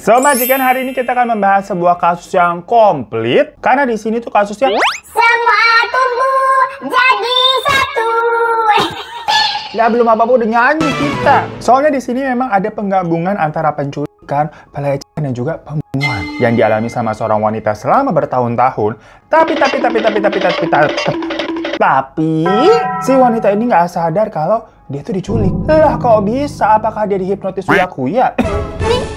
So, majikan, hari ini kita akan membahas sebuah kasus yang komplit. Karena di sini tuh kasusnya semua tumbuh jadi satu. Ya belum apa-apa udah nyanyi kita. Soalnya di sini memang ada penggabungan antara penculikan, pelecehan dan juga pembunuhan yang dialami sama seorang wanita selama bertahun-tahun. Tapi si wanita ini nggak sadar kalau dia tuh diculik. Lah kok bisa? Apakah dia dihipnotis uya-kuya?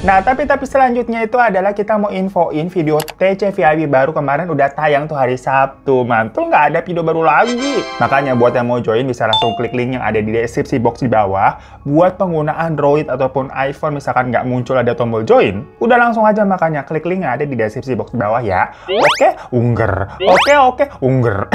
Nah, tapi selanjutnya itu adalah kita mau infoin video TCVIP baru kemarin udah tayang tuh hari Sabtu. Mantul, nggak ada video baru lagi. Makanya buat yang mau join bisa langsung klik link yang ada di deskripsi box di bawah. Buat pengguna Android ataupun iPhone misalkan nggak muncul ada tombol join, udah langsung aja makanya klik link yang ada di deskripsi box di bawah ya. Oke, ungger. Oke, ungger.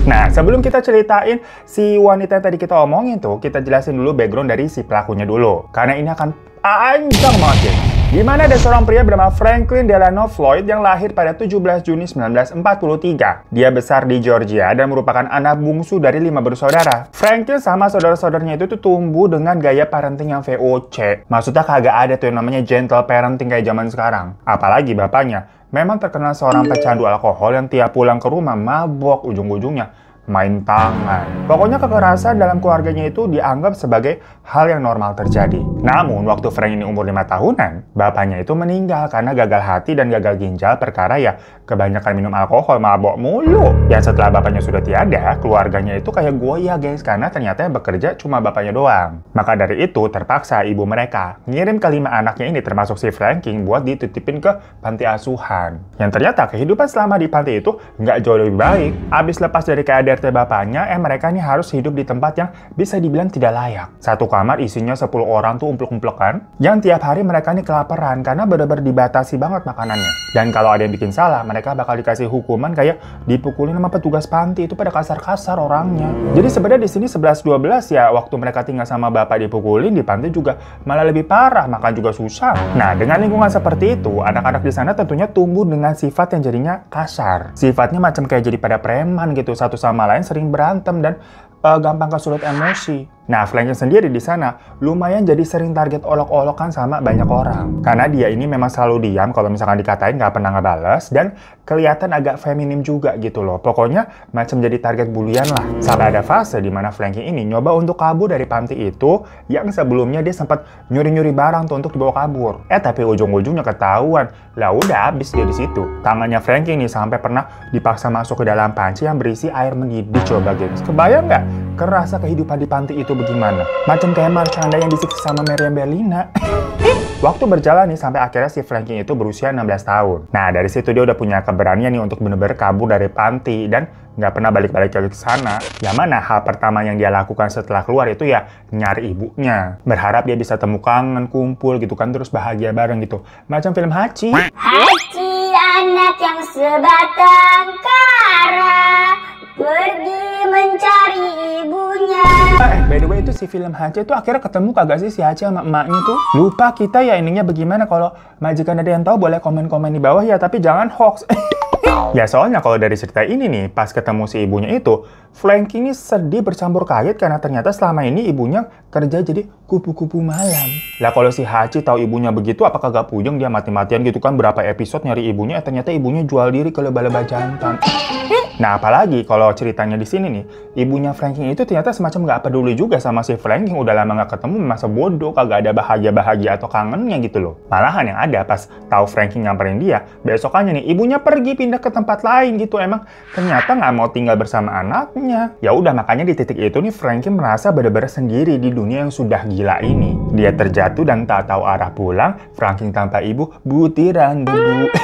Nah, sebelum kita ceritain si wanita yang tadi kita omongin tuh, kita jelasin dulu background dari si pelakunya dulu. Karena ini akan anjang banget ya. Dimana ada seorang pria bernama Franklin Delano Floyd yang lahir pada 17 Juni 1943. Dia besar di Georgia dan merupakan anak bungsu dari 5 bersaudara. Franklin sama saudara-saudaranya itu tuh tumbuh dengan gaya parenting yang VOC. Maksudnya kagak ada tuh yang namanya gentle parenting kayak zaman sekarang. Apalagi bapaknya memang terkenal seorang pecandu alkohol yang tiap pulang ke rumah mabok, ujung-ujungnya main tangan. Pokoknya kekerasan dalam keluarganya itu dianggap sebagai hal yang normal terjadi. Namun, waktu Frank ini umur 5 tahunan, bapaknya itu meninggal karena gagal hati dan gagal ginjal perkara ya kebanyakan minum alkohol, mabok mulu. Ya setelah bapaknya sudah tiada, keluarganya itu kayak goyah guys, karena ternyata yang bekerja cuma bapaknya doang. Maka dari itu, terpaksa ibu mereka ngirim ke 5 anaknya ini termasuk si Franklin buat dititipin ke panti asuhan. Yang ternyata kehidupan selama di panti itu nggak jauh lebih baik. Abis lepas dari KDRT bapaknya, mereka ini harus hidup di tempat yang bisa dibilang tidak layak. Satu kamar isinya 10 orang tuh umplek-umplekan, yang tiap hari mereka ini kelaparan karena benar-benar dibatasi banget makanannya. Dan kalau ada yang bikin salah, mereka bakal dikasih hukuman kayak dipukulin sama petugas panti, itu pada kasar-kasar orangnya. Jadi sebenarnya di sini 11-12 ya, waktu mereka tinggal sama bapak dipukulin, di panti juga malah lebih parah, makan juga susah. Nah, dengan lingkungan seperti itu, anak-anak di sana tentunya tumbuh dengan sifat yang jadinya kasar. Sifatnya macam kayak jadi pada preman gitu, satu sama lain sering berantem dan gampang kesulut emosi. Nah, Franklin sendiri di sana lumayan jadi sering target olok-olokan sama banyak orang. Karena dia ini memang selalu diam kalau misalkan dikatain nggak pernah ngebales dan kelihatan agak feminim juga gitu loh. Pokoknya macam jadi target bulian lah. Sampai ada fase di mana Franklin ini nyoba untuk kabur dari panti itu yang sebelumnya dia sempat nyuri-nyuri barang tuh untuk dibawa kabur. Tapi ujung-ujungnya ketahuan. Lah udah habis dia di situ. Tangannya Franklin ini sampai pernah dipaksa masuk ke dalam panci yang berisi air mendidih, coba gengs. Kebayang nggak kerasa kehidupan di panti itu bagaimana? Macam kayak Marshanda yang disiksa sama Meriam Bellina. Waktu berjalan nih sampai akhirnya si Franklin itu berusia 16 tahun. Nah, dari situ dia udah punya keberanian nih untuk bener-bener kabur dari panti dan nggak pernah balik-balik lagi ke sana. Yang mana hal pertama yang dia lakukan setelah keluar itu ya nyari ibunya. Berharap dia bisa temu kangen, kumpul gitu kan, terus bahagia bareng gitu. Macam film Hachi. Hachi anak yang sebatang kara pergi mencari ibunya. By the way itu si film Hachi itu akhirnya ketemu kagak sih si Hachi sama emaknya tuh? Lupa kita ya ininya bagaimana, kalau majikan ada yang tahu boleh komen-komen di bawah ya, tapi jangan hoax. Ya soalnya kalau dari cerita ini nih, pas ketemu si ibunya itu, Franklin ini sedih bercampur kaget karena ternyata selama ini ibunya kerja jadi kupu-kupu malam. Lah kalau si Hachi tahu ibunya begitu, apakah gak puyeng dia mati-matian gitu kan berapa episode nyari ibunya, ternyata ibunya jual diri ke lebah-lebah jantan. Nah apalagi kalau ceritanya di sini nih, ibunya Franklin itu ternyata semacam gak peduli juga sama si Franklin, udah lama gak ketemu, masa bodoh, kagak ada bahagia-bahagia atau kangennya gitu loh. Malahan yang ada pas tahu Franklin nyamperin dia, besokannya nih ibunya pergi pindah ke tempat lain gitu, emang ternyata nggak mau tinggal bersama anaknya. Ya udah makanya di titik itu nih Franklin merasa benar-benar sendiri di dunia yang sudah gila ini. Dia terjatuh dan tak tahu arah pulang. Franklin tanpa ibu, butiran debu.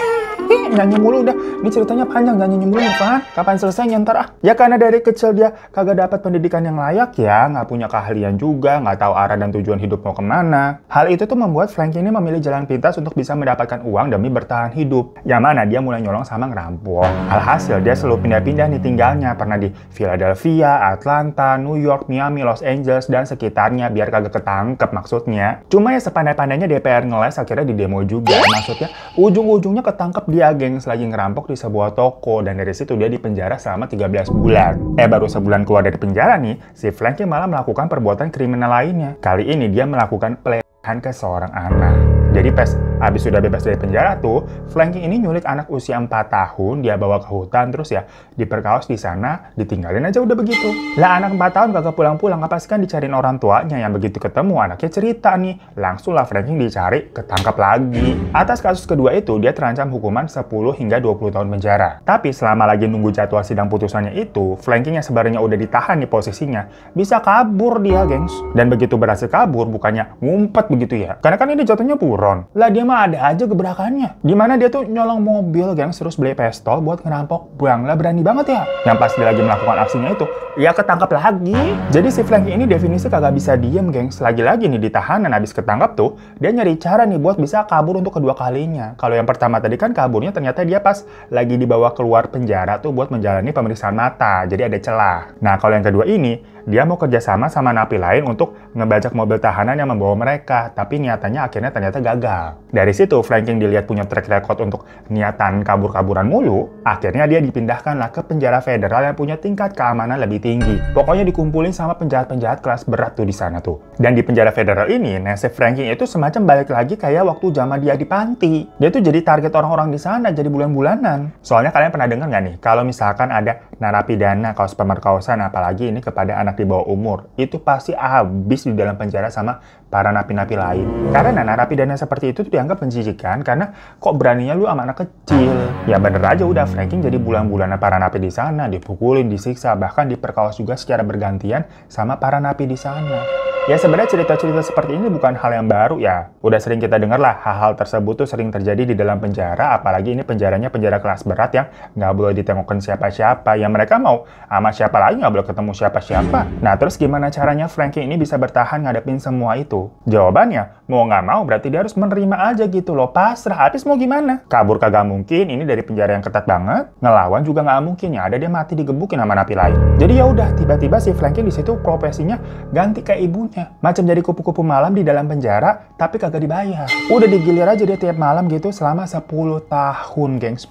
nyanyi mulu udah. Ini ceritanya panjang, nyanyi mulu kan. Kapan selesainya ntar ah? Ya karena dari kecil dia kagak dapat pendidikan yang layak ya, nggak punya keahlian juga, nggak tahu arah dan tujuan hidup mau kemana. Hal itu tuh membuat Frankie ini memilih jalan pintas untuk bisa mendapatkan uang demi bertahan hidup. Yang mana dia mulai nyolong sama ngerampok. Alhasil dia selalu pindah-pindah nih tinggalnya, pernah di Philadelphia, Atlanta, New York, Miami, Los Angeles, dan sekitarnya biar kagak ketangkep maksudnya. Cuma ya sepandai-pandainya DPR ngeles akhirnya di demo juga. Maksudnya ujung-ujungnya ketangkep dia gengs lagi ngerampok di sebuah toko dan dari situ dia dipenjara selama 13 bulan. Baru sebulan keluar dari penjara nih, si Frankie malah melakukan perbuatan kriminal lainnya. Kali ini dia melakukan pelecehan ke seorang anak. Jadi pas habis sudah bebas dari penjara tuh, Frankie ini nyulik anak usia 4 tahun, dia bawa ke hutan, terus ya diperkaos di sana, ditinggalin aja udah begitu. Lah anak 4 tahun kagak pulang-pulang, apa sih kan dicariin orang tuanya, yang begitu ketemu anaknya cerita nih. Langsung lah Frankie dicari, ketangkap lagi. Atas kasus kedua itu, dia terancam hukuman 10 hingga 20 tahun penjara. Tapi selama lagi nunggu jadwal sidang putusannya itu, Frankie yang sebenarnya udah ditahan di posisinya, bisa kabur dia gengs. Dan begitu berhasil kabur, bukannya ngumpet begitu ya. Karena kan ini jatuhnya buron. Lah dia mah ada aja gebrakannya. Dimana dia tuh nyolong mobil gengs, terus beli pistol buat ngerampok bank. Lah berani banget ya. Yang pas dia lagi melakukan aksinya itu, ya ketangkap lagi. Jadi si Frankie ini definisi kagak bisa diem gengs. Lagi-lagi nih ditahan dan habis ketangkap tuh, dia nyari cara nih buat bisa kabur untuk kedua kalinya. Kalau yang pertama tadi kan kaburnya ternyata dia pas lagi dibawa keluar penjara tuh buat menjalani pemeriksaan mata. Jadi ada celah. Nah kalau yang kedua ini, dia mau kerjasama sama napi lain untuk ngebajak mobil tahanan yang membawa mereka. Tapi niatannya akhirnya ternyata gagal. Dari situ Frankie dilihat punya track record untuk niatan kabur-kaburan mulu. Akhirnya dia dipindahkanlah ke penjara federal yang punya tingkat keamanan lebih tinggi. Pokoknya dikumpulin sama penjahat-penjahat kelas berat tuh di sana tuh. Dan di penjara federal ini, nasib Frankie itu semacam balik lagi kayak waktu zaman dia di panti. Dia tuh jadi target orang-orang di sana jadi bulan-bulanan. Soalnya kalian pernah dengar nggak nih, kalau misalkan ada narapidana kaos pemerkosaan, apalagi ini kepada anak di bawah umur, itu pasti habis di dalam penjara sama para napi-napi lain. Karena narapidana seperti itu tuh dianggap menjijikan karena kok beraninya lu sama anak kecil. Ya bener aja udah Frankie jadi bulan-bulanan para napi di sana, dipukulin, disiksa, bahkan diperkaos juga secara bergantian sama para napi di sana. Ya sebenarnya cerita-cerita seperti ini bukan hal yang baru ya. Udah sering kita dengar lah hal-hal tersebut tuh sering terjadi di dalam penjara, apalagi ini penjaranya penjara kelas berat yang nggak boleh ditengokin siapa-siapa. Yang mereka mau sama siapa lagi nggak boleh ketemu siapa-siapa. Nah terus gimana caranya Frankie ini bisa bertahan ngadepin semua itu? Jawabannya, mau nggak mau berarti dia harus menerima aja gitu loh, pasrah. Habis mau gimana? Kabur kagak mungkin, ini dari penjara yang ketat banget. Ngelawan juga nggak mungkin ya, ada dia mati digebukin sama napi lain. Jadi ya udah, tiba-tiba si Frankie di situ profesinya ganti kayak ibunya. Macam jadi kupu-kupu malam di dalam penjara, tapi kagak dibayar. Udah digilir aja dia tiap malam gitu selama 10 tahun, gengs.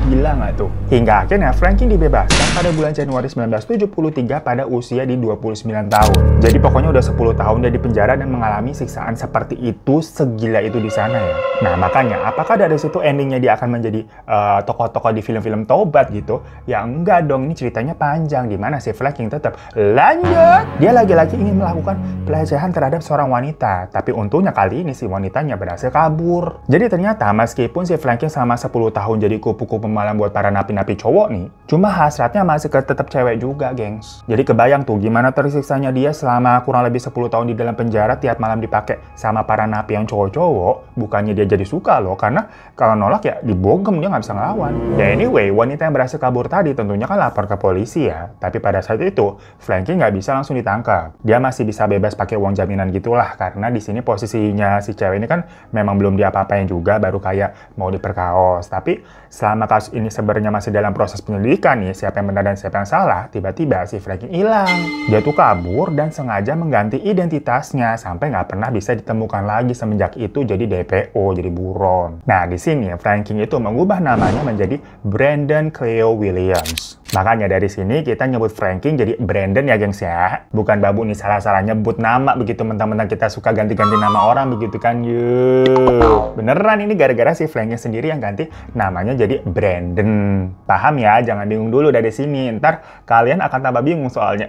Gila nggak tuh? Hingga akhirnya Frankie dibebaskan pada bulan Januari 1973 pada usia di 29 tahun. Jadi pokoknya udah 10 tahun dia di penjara dan mengalami siksaan seperti itu, segila itu di sana ya. Nah makanya, apakah dari situ endingnya dia akan menjadi tokoh-tokoh di film-film tobat gitu? Ya enggak dong, ini ceritanya panjang. Dimana si Frankie tetap lanjut. Dia lagi-lagi ingin melakukan pelecehan terhadap seorang wanita. Tapi untungnya kali ini si wanitanya berhasil kabur. Jadi ternyata meskipun si Frankie selama 10 tahun jadi kupu-kupu malam buat para napi-napi cowok nih, cuma hasratnya masih tetap cewek juga, gengs. Jadi kebayang tuh gimana tersiksanya dia selama kurang lebih 10 tahun di dalam penjara, tiap malam dipakai sama para napi yang cowok-cowok. Bukannya dia jadi suka loh, karena kalau nolak ya dibogem, dia nggak bisa ngelawan. Ya anyway, wanita yang berhasil kabur tadi tentunya kan lapor ke polisi ya. Tapi pada saat itu, Frankie nggak bisa langsung ditangkap. Dia masih bisa bebas pakai uang jaminan gitulah, karena di sini posisinya si cewek ini kan memang belum diapa-apain juga, baru kayak mau diperkaos. Tapi selama kasus ini sebenarnya masih dalam proses penyelidikan nih, siapa yang benar dan siapa yang salah, tiba-tiba si Frankie hilang. Dia tuh kabur dan sengaja mengganti identitasnya sampai nggak pernah bisa ditemukan lagi. Semenjak itu jadi DPO, jadi buron. Nah di sini Frankie itu mengubah namanya menjadi Brandon Cleo Williams. Makanya dari sini kita nyebut Frankie jadi Brandon ya gengs ya. Bukan babu nih salah-salah nyebut nama begitu, mentang-mentang kita suka ganti-ganti nama orang begitu kan. Yuh. Beneran ini gara-gara si Frankie sendiri yang ganti namanya jadi Brandon. Paham ya? Jangan bingung dulu dari sini. Ntar kalian akan tambah bingung soalnya.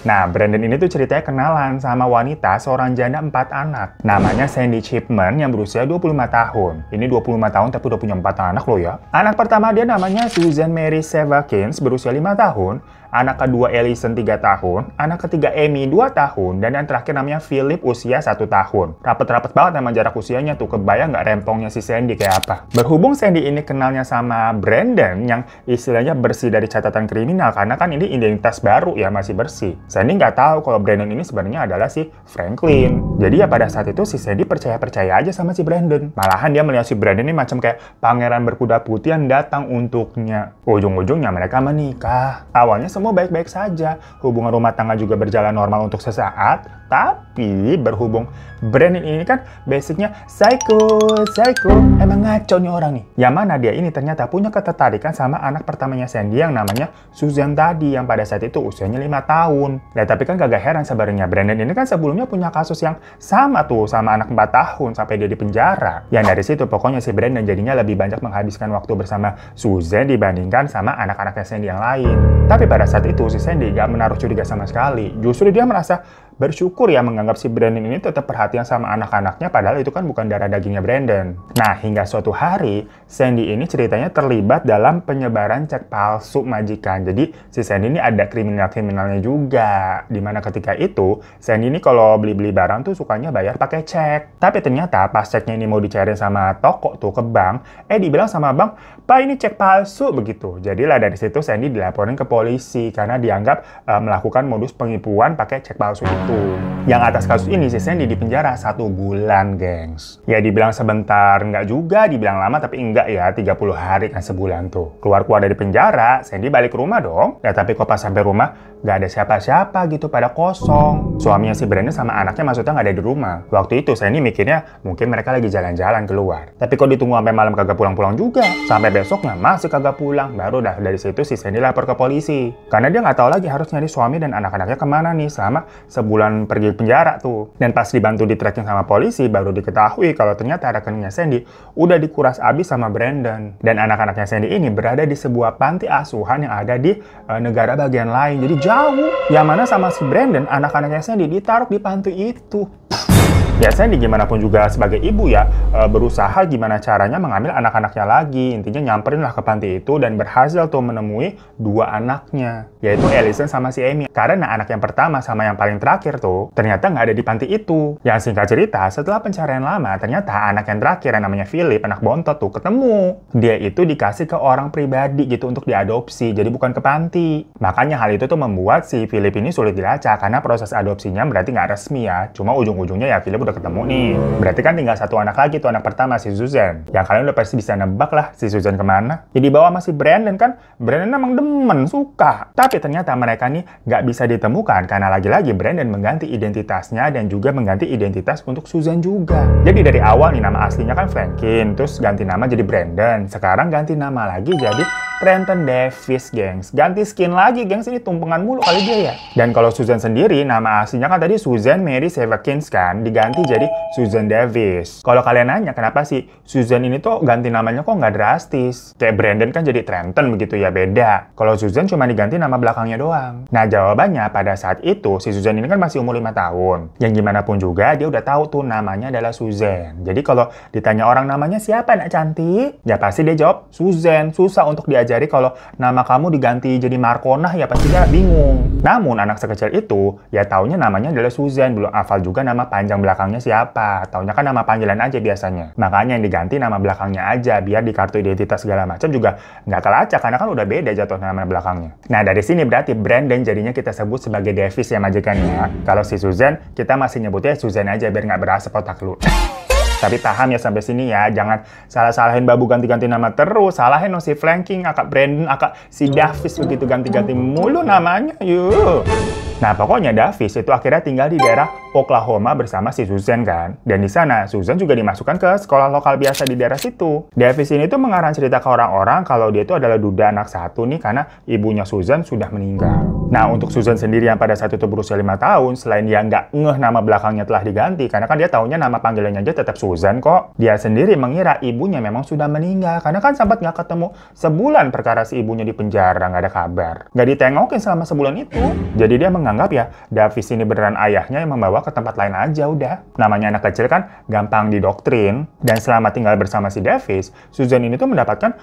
Nah, Brandon ini tuh ceritanya kenalan sama wanita seorang janda 4 anak. Namanya Sandy Chipman yang berusia 25 tahun. Ini 25 tahun tapi udah punya 4 anak loh ya. Anak pertama dia namanya Susan Mary Sevakins berusia 5 tahun. Anak kedua Ellison 3 tahun, anak ketiga Amy 2 tahun, dan yang terakhir namanya Philip usia 1 tahun. Rapet-rapet banget emang jarak usianya tuh, kebayang nggak rempongnya si Sandy kayak apa. Berhubung Sandy ini kenalnya sama Brandon yang istilahnya bersih dari catatan kriminal, karena kan ini identitas baru ya, masih bersih. Sandy nggak tahu kalau Brandon ini sebenarnya adalah si Franklin. Jadi ya pada saat itu si Sandy percaya-percaya aja sama si Brandon. Malahan dia melihat si Brandon ini macam kayak pangeran berkuda putih yang datang untuknya. Ujung-ujungnya mereka menikah. Awalnya semua baik-baik saja. Hubungan rumah tangga juga berjalan normal untuk sesaat. Tapi berhubung Brandon ini kan basicnya psycho. Emang ngaco nih orang nih. Yang mana dia ini ternyata punya ketertarikan sama anak pertamanya Sandy yang namanya Susan tadi, yang pada saat itu usianya 5 tahun. Nah tapi kan kagak heran sebenarnya, Brandon ini kan sebelumnya punya kasus yang sama tuh sama anak 4 tahun sampai dia di penjara. Yang dari situ pokoknya si Brandon jadinya lebih banyak menghabiskan waktu bersama Susan dibandingkan sama anak-anaknya Sandy yang lain. Tapi pada saat itu si Sandy gak menaruh curiga sama sekali. Justru dia merasa bersyukur ya menganggap si Brandon ini tetap perhatian sama anak-anaknya, padahal itu kan bukan darah dagingnya Brandon. Nah, hingga suatu hari, Sandy ini ceritanya terlibat dalam penyebaran cek palsu majikan. Jadi, si Sandy ini ada kriminal-kriminalnya juga. Dimana ketika itu, Sandy ini kalau beli-beli barang tuh sukanya bayar pakai cek. Tapi ternyata pas ceknya ini mau dicairin sama toko tuh ke bank, dibilang sama bank, "Pak, ini cek palsu," begitu. Jadilah dari situ Sandy dilaporin ke polisi karena dianggap melakukan modus penipuan pakai cek palsu itu. Yang atas kasus ini si Sandy dipenjara 1 bulan, gengs. Ya dibilang sebentar nggak juga, dibilang lama tapi enggak ya, 30 hari kan sebulan tuh. Keluar dari penjara, Sandy balik ke rumah dong. Ya tapi kok pas sampai rumah nggak ada siapa-siapa gitu, pada kosong. Suaminya si Brandon sama anaknya maksudnya nggak ada di rumah. Waktu itu Sandy mikirnya mungkin mereka lagi jalan-jalan keluar. Tapi kok ditunggu sampai malam kagak pulang-pulang juga. Sampai besoknya masih kagak pulang. Baru dah dari situ si Sandy lapor ke polisi. Karena dia nggak tahu lagi harus nyari suami dan anak-anaknya kemana nih selama sebulan pergi penjara tuh. Dan pas dibantu di tracking sama polisi, baru diketahui kalau ternyata rekeningnya Sandy udah dikuras abis sama Brandon. Dan anak-anaknya Sandy ini berada di sebuah panti asuhan yang ada di negara bagian lain. Jadi jauh. Yang mana sama si Brandon, anak-anaknya Sandy ditaruh di panti itu. Ya Sandy gimana pun juga sebagai ibu ya, berusaha gimana caranya mengambil anak-anaknya lagi. Intinya nyamperin lah ke panti itu dan berhasil tuh menemui 2 anaknya, yaitu Ellison sama si Amy. Karena anak yang pertama sama yang paling terakhir tuh ternyata nggak ada di panti itu. Yang singkat cerita, setelah pencarian lama, ternyata anak yang terakhir yang namanya Philip, anak bontot tuh ketemu. Dia itu dikasih ke orang pribadi gitu untuk diadopsi, jadi bukan ke panti. Makanya hal itu tuh membuat si Philip ini sulit dilacak karena proses adopsinya berarti nggak resmi ya. Cuma ujung-ujungnya ya Philip udah ketemu nih. Berarti kan tinggal 1 anak lagi tuh, anak pertama si Susan. Yang kalian udah pasti bisa nebak lah si Susan kemana. Ya dibawa masih Brandon kan. Brandon emang demen, suka. Tapi ternyata mereka nih nggak bisa ditemukan karena lagi-lagi Brandon mengganti identitasnya dan juga mengganti identitas untuk Susan juga. Jadi dari awal nih nama aslinya kan Franklin, terus ganti nama jadi Brandon. Sekarang ganti nama lagi jadi Trenton Davis, gengs. Ganti skin lagi, gengs. Ini tumpengan mulu kali dia ya. Dan kalau Susan sendiri, nama aslinya kan tadi Susan Mary Sevakins kan, diganti jadi Susan Davis. Kalau kalian nanya kenapa sih Susan ini tuh ganti namanya kok nggak drastis? Kayak Brandon kan jadi Trenton begitu ya, beda. Kalau Susan cuma diganti nama belakangnya doang. Nah jawabannya pada saat itu si Susan ini kan masih umur 5 tahun. Yang gimana pun juga dia udah tahu tuh namanya adalah Susan. Jadi kalau ditanya orang namanya siapa nak cantik? Ya pasti dia jawab Susan. Susah untuk diajari kalau nama kamu diganti jadi Marconah ya pasti dia bingung. Namun anak sekecil itu ya taunya namanya adalah Susan. Belum hafal juga nama panjang belakangnya siapa. Taunya kan nama panggilan aja biasanya. Makanya yang diganti nama belakangnya aja biar di kartu identitas segala macam juga nggak kelacak karena kan udah beda jatuh nama belakangnya. Nah dari sini berarti Brandon jadinya kita sebut sebagai Davis ya majikannya. Kalau si Susan kita masih nyebutnya Susan aja biar nggak berasap otak lu. Tapi paham ya sampai sini ya, jangan salah-salahin babu ganti-ganti nama terus. Salahin si Franklin, akak Brandon, akak si Davis begitu ganti-ganti mulu namanya, yuk. Nah pokoknya Davis itu akhirnya tinggal di daerah Oklahoma bersama si Susan kan. Dan di sana Susan juga dimasukkan ke sekolah lokal biasa di daerah situ. Davis ini tuh mengarang cerita ke orang-orang kalau dia itu adalah duda anak satu nih karena ibunya Susan sudah meninggal. Nah, untuk Susan sendiri yang pada saat itu berusia 5 tahun, selain dia nggak ngeh nama belakangnya telah diganti, karena kan dia taunya nama panggilannya aja tetap Susan kok. Dia sendiri mengira ibunya memang sudah meninggal, karena kan sempat nggak ketemu sebulan perkara si ibunya di penjara, nggak ada kabar. Nggak ditengokin selama sebulan itu. Jadi dia menganggap ya, Davis ini beneran ayahnya yang membawa ke tempat lain aja udah. Namanya anak kecil kan gampang didoktrin. Dan selama tinggal bersama si Davis, Susan ini tuh mendapatkan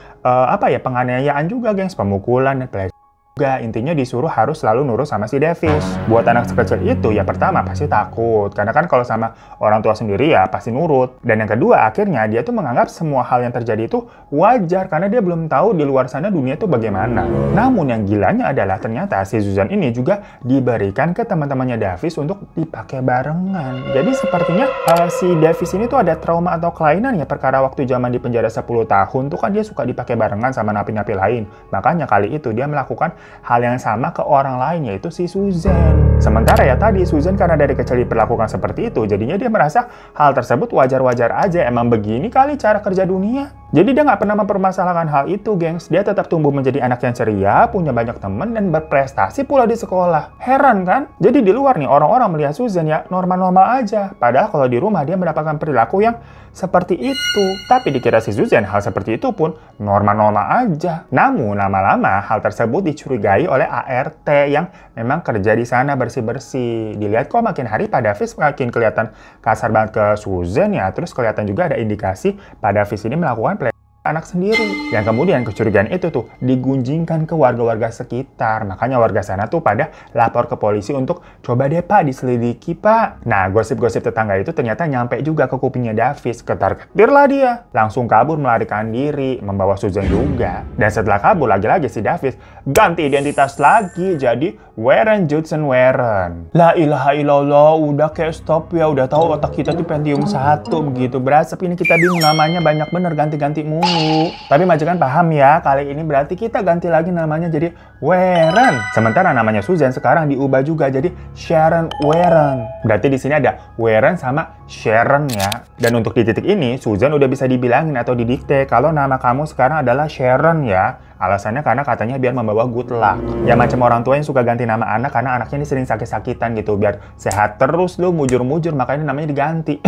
penganiayaan juga, gengs, pemukulan dan pelecehan. Juga intinya disuruh harus selalu nurut sama si Davis. Buat anak sekecil itu ya pertama pasti takut, karena kan kalau sama orang tua sendiri ya pasti nurut. Dan yang kedua akhirnya dia tuh menganggap semua hal yang terjadi itu wajar karena dia belum tahu di luar sana dunia itu bagaimana. Namun yang gilanya adalah ternyata si Susan ini juga diberikan ke teman-temannya Davis untuk dipakai barengan. Jadi sepertinya si Davis ini tuh ada trauma atau kelainan ya, perkara waktu zaman di penjara 10 tahun tuh kan dia suka dipakai barengan sama napi-napi lain. Makanya kali itu dia melakukan hal yang sama ke orang lain, yaitu si Susan. Sementara ya tadi Susan karena dari kecil diperlakukan seperti itu, jadinya dia merasa hal tersebut wajar-wajar aja, emang begini kali cara kerja dunia. Jadi dia nggak pernah mempermasalahkan hal itu, gengs. Dia tetap tumbuh menjadi anak yang ceria, punya banyak teman, dan berprestasi pula di sekolah. Heran kan? Jadi di luar nih orang-orang melihat Susan ya normal-normal aja. Padahal kalau di rumah dia mendapatkan perilaku yang seperti itu. Tapi dikira si Susan hal seperti itu pun normal-normal aja. Namun lama-lama hal tersebut dicurigai oleh ART yang memang kerja di sana bersih-bersih. Dilihat kok makin hari Pak Davis makin kelihatan kasar banget ke Susan ya. Terus kelihatan juga ada indikasi Pak Davis ini melakukan anak sendiri. Yang kemudian kecurigaan itu tuh digunjingkan ke warga-warga sekitar. Makanya warga sana tuh pada lapor ke polisi untuk coba deh Pak diselidiki Pak. Nah, gosip-gosip tetangga itu ternyata nyampe juga ke kupingnya Davis. Ketar-ketir lah dia. Langsung kabur melarikan diri, membawa Susan juga. Dan setelah kabur lagi-lagi si Davis ganti identitas lagi jadi Warren Judson Warren. La ilaha illallah, udah kayak stop ya. Udah tahu otak kita tuh Pentium 1 begitu. Berasap ini kita bingung, namanya banyak bener ganti-ganti mulu. Tapi majikan paham ya, kali ini berarti kita ganti lagi namanya jadi Warren. Sementara namanya Susan sekarang diubah juga jadi Sharon Warren. Berarti di sini ada Warren sama Sharon ya. Dan untuk di titik ini, Susan udah bisa dibilangin atau didikte kalau nama kamu sekarang adalah Sharon ya. Alasannya karena katanya biar membawa good luck. Ya macam orang tua yang suka ganti nama anak karena anaknya ini sering sakit-sakitan gitu. Biar sehat terus lu, mujur-mujur, makanya namanya diganti.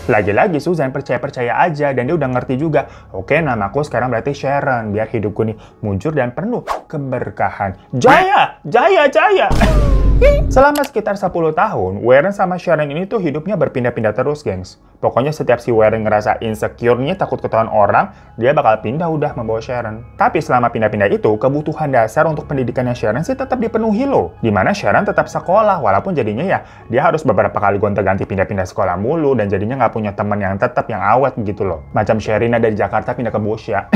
Lagi-lagi Susan percaya-percaya aja dan dia udah ngerti juga. Oke, namaku sekarang berarti Sharon. Biar hidupku nih mujur dan penuh keberkahan. Jaya! Jaya! Jaya! Selama sekitar 10 tahun, Warren sama Sharon ini tuh hidupnya berpindah-pindah terus, gengs. Pokoknya setiap si Warren ngerasa insecure-nya, takut ketahuan orang, dia bakal pindah udah membawa Sharon. Tapi selama pindah-pindah itu, kebutuhan dasar untuk pendidikannya Sharon sih tetap dipenuhi loh. Dimana Sharon tetap sekolah, walaupun jadinya ya dia harus beberapa kali gonta-ganti pindah-pindah sekolah mulu, dan jadinya nggak punya teman yang tetap yang awet gitu loh. Macam Sherina dari Jakarta pindah ke Bosya.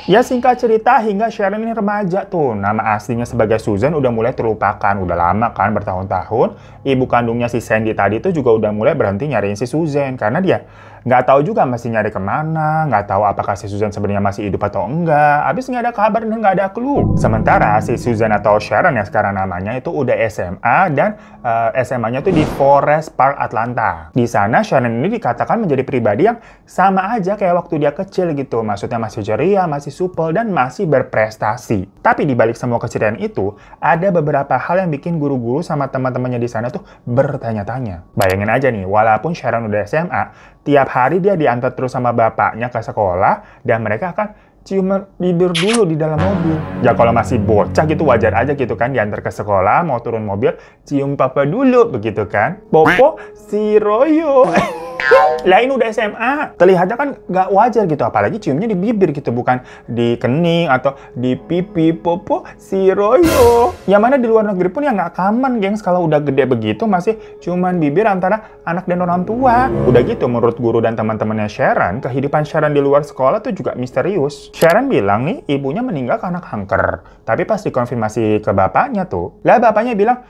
Ya singkat cerita, hingga Sharon ini remaja tuh. Nama aslinya sebagai Susan udah mulai terlupakan. Udah lama kan, bertahun-tahun. Ibu kandungnya si Sandy tadi tuh juga udah mulai berhenti nyariin si Susan. Karena dia nggak tahu juga mesti nyari kemana, nggak tahu apakah si Susan sebenarnya masih hidup atau enggak. Habis nggak ada kabar dan nggak ada clue. Sementara si Susan atau Sharon yang sekarang namanya itu udah SMA dan SMA-nya tuh di Forest Park, Atlanta. Di sana Sharon ini dikatakan menjadi pribadi yang sama aja kayak waktu dia kecil gitu. Maksudnya masih ceria, masih supel, dan masih berprestasi. Tapi di balik semua keceriaan itu, ada beberapa hal yang bikin guru-guru sama teman-temannya di sana tuh bertanya-tanya. Bayangin aja nih, walaupun Sharon udah SMA, tiap hari dia diantar terus sama bapaknya ke sekolah, dan mereka akan ciuman bibir dulu di dalam mobil. Ya kalau masih bocah gitu wajar aja gitu kan, diantar ke sekolah, mau turun mobil, cium papa dulu begitu kan. Popo si Royo. Lain udah SMA, terlihatnya kan nggak wajar gitu, apalagi ciumnya di bibir gitu, bukan di kening atau di pipi. Popo si Royo. Yang mana di luar negeri pun ya nggak common, gengs, kalau udah gede begitu masih ciuman bibir antara anak dan orang tua. Udah gitu, menurut guru dan teman-temannya Sharon, kehidupan Sharon di luar sekolah tuh juga misterius. Sharon bilang nih, ibunya meninggal karena kanker. Tapi pas dikonfirmasi ke bapaknya tuh, lah bapaknya bilang,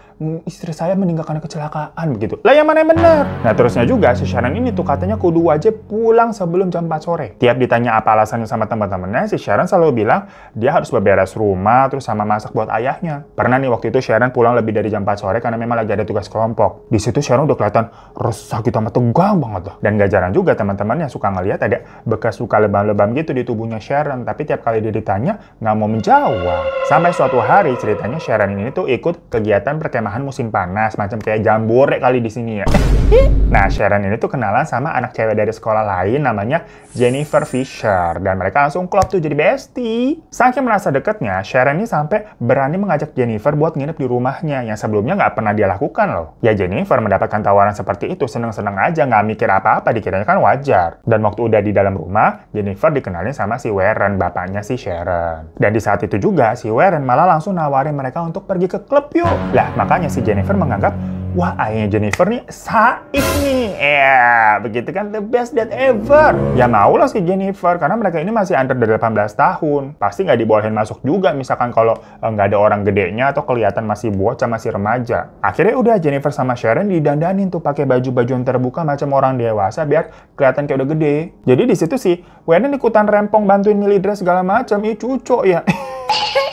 istri saya meninggal karena kecelakaan begitu. Lah yang mana yang benar? Nah terusnya juga si Sharon ini ini tuh katanya kudu wajib pulang sebelum jam 4 sore. Tiap ditanya apa alasannya sama teman-temannya, si Sharon selalu bilang dia harus beberes rumah, terus sama masak buat ayahnya. Pernah nih waktu itu Sharon pulang lebih dari jam 4 sore karena memang lagi ada tugas kelompok. Di situ Sharon udah kelihatan resah gitu sama tegang banget loh. Dan gak jarang juga teman-temannya suka ngeliat ada bekas luka lebam-lebam gitu di tubuhnya Sharon. Tapi tiap kali dia ditanya, nggak mau menjawab. Sampai suatu hari ceritanya Sharon ini tuh ikut kegiatan perkemahan musim panas, macam kayak jambore kali di sini ya. Nah, Sharon ini tuh kenalan sama anak cewek dari sekolah lain namanya Jennifer Fisher. Dan mereka langsung klop tuh jadi bestie. Saking merasa deketnya, Sharon ini sampai berani mengajak Jennifer buat nginep di rumahnya yang sebelumnya nggak pernah dia lakukan loh. Ya Jennifer mendapatkan tawaran seperti itu seneng-seneng aja, nggak mikir apa-apa, dikiranya kan wajar. Dan waktu udah di dalam rumah, Jennifer dikenalin sama si Warren, bapaknya si Sharon. Dan di saat itu juga, si Warren malah langsung nawarin mereka untuk pergi ke klub yuk. Lah, makanya si Jennifer menganggap, wah, ayahnya Jennifer nih saik nih. Begitu kan, the best date ever. Ya maulah si Jennifer, karena mereka ini masih under 18 tahun. Pasti nggak dibolehin masuk juga, misalkan kalau nggak ada orang gedenya atau kelihatan masih bocah, masih remaja. Akhirnya udah Jennifer sama Sharon didandanin tuh pakai baju-baju yang terbuka macam orang dewasa biar kelihatan kayak udah gede. Jadi di situ sih, Warren ikutan rempong bantuin milih dress segala macam. Ih, cucok ya.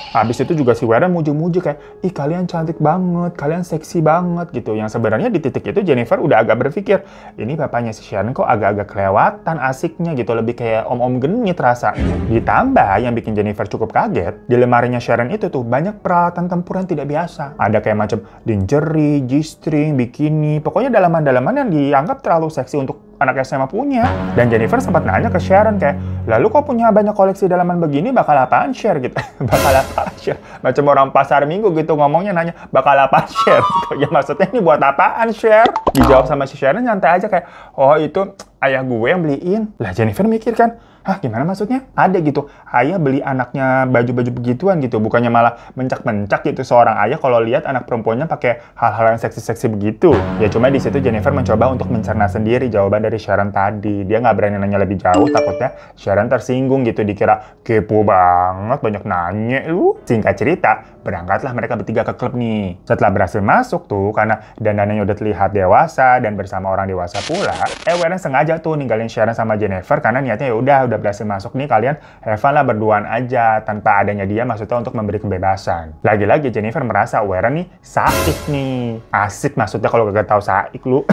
Habis itu juga si Warren muji-muji kayak, ih kalian cantik banget, kalian seksi banget gitu. Yang sebenarnya di titik itu Jennifer udah agak berpikir, ini bapaknya si Sharon kok agak-agak kelewatan asiknya gitu, lebih kayak om-om genit rasa. Ditambah yang bikin Jennifer cukup kaget, di lemarinya Sharon itu tuh banyak peralatan tempur yang tidak biasa. Ada kayak macam lingerie, G-string, bikini, pokoknya dalaman-dalaman yang dianggap terlalu seksi untuk anak SMA punya. Dan Jennifer sempat nanya ke Sharon kayak, lalu kok punya banyak koleksi dalaman begini, bakal apaan share gitu? Bakal apaan share? Macam orang pasar minggu gitu ngomongnya, nanya bakal apaan share gitu. Ya maksudnya ini buat apaan share? Dijawab sama si Sharon nyantai aja kayak, oh itu ayah gue yang beliin. Lah Jennifer mikir kan, hah gimana maksudnya? Ada gitu, ayah beli anaknya baju-baju begituan gitu, bukannya malah mencak-mencak gitu seorang ayah kalau lihat anak perempuannya pakai hal-hal yang seksi-seksi begitu. Ya cuma di situ Jennifer mencoba untuk mencerna sendiri jawaban dari Sharon tadi. Dia nggak berani nanya lebih jauh, takutnya Sharon tersinggung gitu, dikira kepo banget, banyak nanya lu. Singkat cerita, berangkatlah mereka bertiga ke klub nih. Setelah berhasil masuk tuh, karena dandanannya udah terlihat dewasa dan bersama orang dewasa pula, Warren sengaja tuh ninggalin Sharon sama Jennifer karena niatnya ya udah berhasil masuk nih, kalian have fun lah berduaan aja tanpa adanya dia, maksudnya untuk memberi kebebasan. Lagi-lagi Jennifer merasa Warren nih saik nih. Asik maksudnya kalau gak tahu saik lu.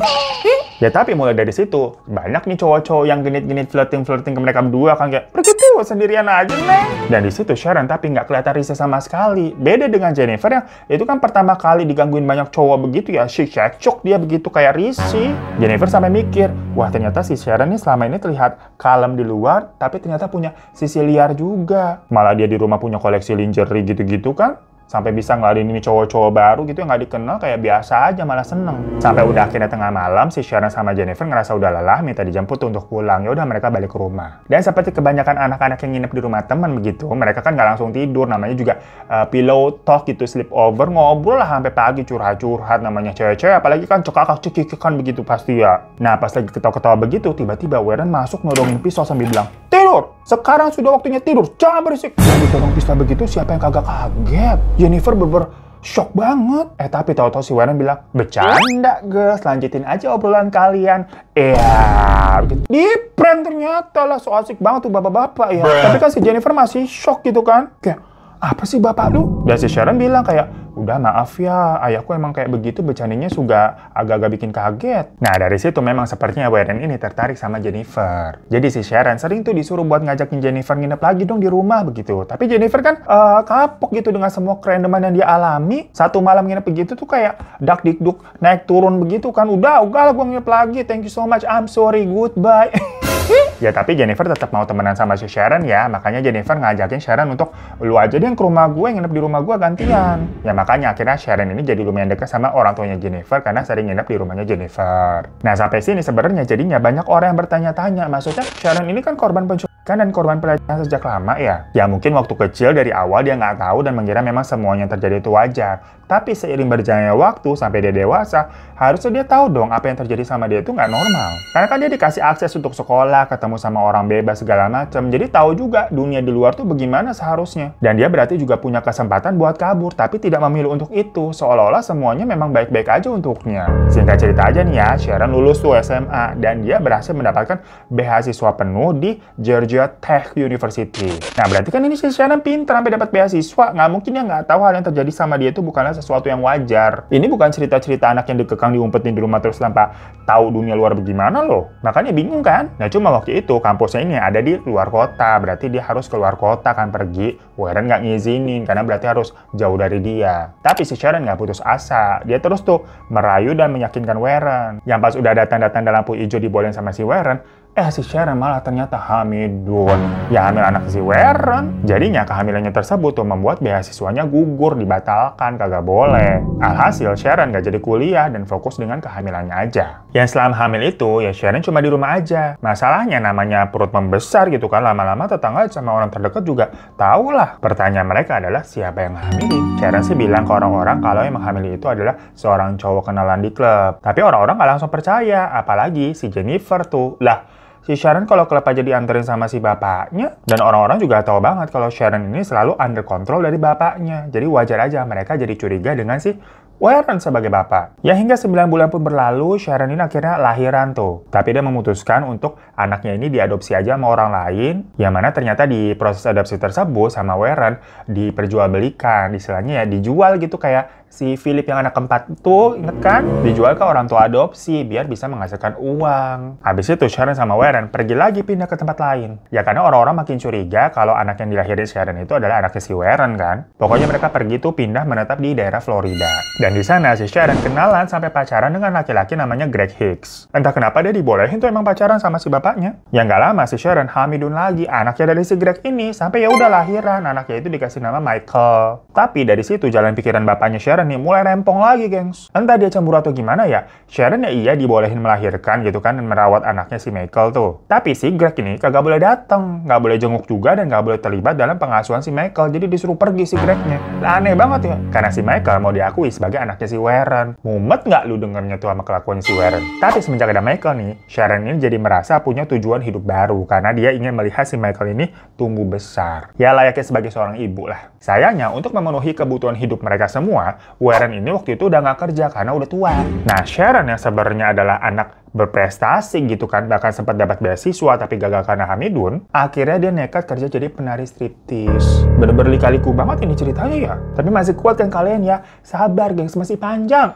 Ya tapi mulai dari situ, banyak nih cowok-cowok yang genit-genit flirting ke mereka berdua kan kayak, pergi tuh sendirian aja nih. Dan di situ Sharon tapi nggak kelihatan risih sama sekali. Beda dengan Jennifer yang itu kan pertama kali digangguin banyak cowok begitu ya, cocok dia begitu kayak risih. Jennifer sampai mikir, wah ternyata si Sharon nih selama ini terlihat kalem di luar, tapi ternyata punya sisi liar juga. Malah dia di rumah punya koleksi lingerie gitu-gitu kan. Sampai bisa ngeladenin cowok-cowok baru gitu yang nggak dikenal, kayak biasa aja, malah seneng. Sampai udah akhirnya tengah malam, si Sharon sama Jennifer ngerasa udah lelah, minta dijemput untuk pulang. Ya udah mereka balik ke rumah. Dan seperti kebanyakan anak-anak yang nginep di rumah teman begitu, mereka kan nggak langsung tidur, namanya juga pillow talk gitu, sleep over, ngobrol lah sampai pagi, curhat-curhat, namanya cewek-cewek, apalagi kan cekakak-cekikikan begitu pasti ya. Nah pas lagi ketawa-ketawa begitu, tiba-tiba Warren masuk nodongin pistol sambil bilang, tidur! Sekarang sudah waktunya tidur, jangan berisik. Dan ditodong pistol begitu, siapa yang kagak kaget? Jennifer bener-bener shock banget. Tapi tahu-tahu si Warren bilang, bercanda girls, lanjutin aja obrolan kalian. Begitu. Di prank ternyata lah, so asik banget tuh bapak-bapak ya. Tapi kan si Jennifer masih shock gitu kan. Kayak, apa sih bapak lu? Dan si Sharon bilang kayak, udah maaf ya, ayahku emang kayak begitu, bercandanya juga agak-agak bikin kaget. Nah dari situ memang sepertinya Warren ini tertarik sama Jennifer. Jadi si Sharon sering tuh disuruh buat ngajakin Jennifer nginep lagi dong di rumah begitu. Tapi Jennifer kan kapok gitu dengan semua kerandoman yang dia alami. Satu malam nginep begitu tuh kayak dak-dikduk naik turun begitu kan. Udah lah gue nginep lagi, thank you so much, I'm sorry, goodbye. Ya tapi Jennifer tetap mau temenan sama si Sharon ya, makanya Jennifer ngajakin Sharon untuk lu aja deh yang ke rumah gue, nginep di rumah gue gantian. Ya makanya akhirnya Sharon ini jadi lumayan dekat sama orang tuanya Jennifer karena sering nginep di rumahnya Jennifer. Nah sampai sini sebenarnya jadinya banyak orang yang bertanya-tanya, maksudnya Sharon ini kan korban penculikan. kan dan korban pelecehan sejak lama ya. Ya mungkin waktu kecil dari awal dia nggak tahu dan mengira memang semuanya yang terjadi itu wajar. Tapi seiring berjalannya waktu sampai dia dewasa, harusnya dia tahu dong apa yang terjadi sama dia itu nggak normal. Karena kan dia dikasih akses untuk sekolah, ketemu sama orang bebas segala macam. Jadi tahu juga dunia di luar tuh bagaimana seharusnya. Dan dia berarti juga punya kesempatan buat kabur, tapi tidak memilih untuk itu. Seolah-olah semuanya memang baik-baik aja untuknya. Singkat cerita aja nih ya, Sharon lulus tuh SMA dan dia berhasil mendapatkan beasiswa penuh di Georgia Tech University. Nah berarti kan ini si Sharon pintar sampai dapat beasiswa. Nggak mungkin dia nggak tahu hal yang terjadi sama dia itu bukanlah sesuatu yang wajar. Ini bukan cerita-cerita anak yang dikekang diumpetin di rumah terus tanpa tahu dunia luar bagaimana loh. Makanya bingung kan? Nah cuma waktu itu kampusnya ini ada di luar kota. Berarti dia harus keluar kota kan pergi. Warren nggak ngizinin karena berarti harus jauh dari dia. Tapi si Sharon nggak putus asa. Dia terus tuh merayu dan meyakinkan Warren. Yang pas udah ada tanda-tanda lampu hijau dibolehin sama si Warren, si Sharon malah ternyata hamidun. Ya hamil anak si Warren. Jadinya kehamilannya tersebut tuh membuat beasiswanya gugur, dibatalkan, kagak boleh. Alhasil Sharon gak jadi kuliah dan fokus dengan kehamilannya aja. Yang selama hamil itu ya Sharon cuma di rumah aja. Masalahnya namanya perut membesar gitu kan, lama-lama tetangga sama orang terdekat juga tahu lah. Pertanyaan mereka adalah siapa yang hamilin. Sharon sih bilang ke orang-orang kalau yang menghamili itu adalah seorang cowok kenalan di klub. Tapi orang-orang gak langsung percaya, apalagi si Jennifer tuh. Lah, si Sharon kalau klub aja dianterin sama si bapaknya. Dan orang-orang juga tahu banget kalau Sharon ini selalu under control dari bapaknya. Jadi wajar aja mereka jadi curiga dengan si Warren sebagai bapak. Ya hingga 9 bulan pun berlalu, Sharon ini akhirnya lahiran tuh. Tapi dia memutuskan untuk anaknya ini diadopsi aja sama orang lain. Yang mana ternyata di proses adopsi tersebut sama Warren diperjualbelikan. Istilahnya ya dijual gitu kayak si Philip yang anak keempat tuh, inget kan? Dijual ke orang tua adopsi biar bisa menghasilkan uang. Habis itu Sharon sama Warren pergi lagi pindah ke tempat lain. Ya karena orang-orang makin curiga kalau anak yang dilahirin Sharon itu adalah anaknya si Warren kan. Pokoknya mereka pergi tuh pindah menetap di daerah Florida. Dan di sana si Sharon kenalan sampai pacaran dengan laki-laki namanya Greg Hicks. Entah kenapa dia dibolehin tuh emang pacaran sama si bapaknya. Ya nggak lama si Sharon hamidun lagi anaknya dari si Greg ini sampai ya udah lahiran. Anaknya itu dikasih nama Michael. Tapi dari situ jalan pikiran bapaknya Sharon nih mulai rempong lagi, gengs. Entah dia cemburu atau gimana ya, Sharon ya iya dibolehin melahirkan gitu kan dan merawat anaknya si Michael tuh. Tapi si Greg ini kagak boleh datang, nggak boleh jenguk juga dan nggak boleh terlibat dalam pengasuhan si Michael. Jadi disuruh pergi si Gregnya. Lah, aneh banget ya. Karena si Michael mau diakui sebagai anaknya si Warren. Mumet nggak lu dengernya tuh sama kelakuan si Warren? Tapi semenjak ada Michael nih, Sharon ini jadi merasa punya tujuan hidup baru karena dia ingin melihat si Michael ini tumbuh besar. Ya layaknya sebagai seorang ibu lah. Sayangnya untuk memenuhi kebutuhan hidup mereka semua, Warren ini waktu itu udah nggak kerja karena udah tua. Nah, Sharon yang sebenarnya adalah anak berprestasi gitu kan, bahkan sempat dapat beasiswa tapi gagal karena hamidun, akhirnya dia nekat kerja jadi penari striptease. Bener-bener lika-liku banget ini ceritanya ya. Tapi masih kuat kan kalian ya? Sabar gengs, masih panjang.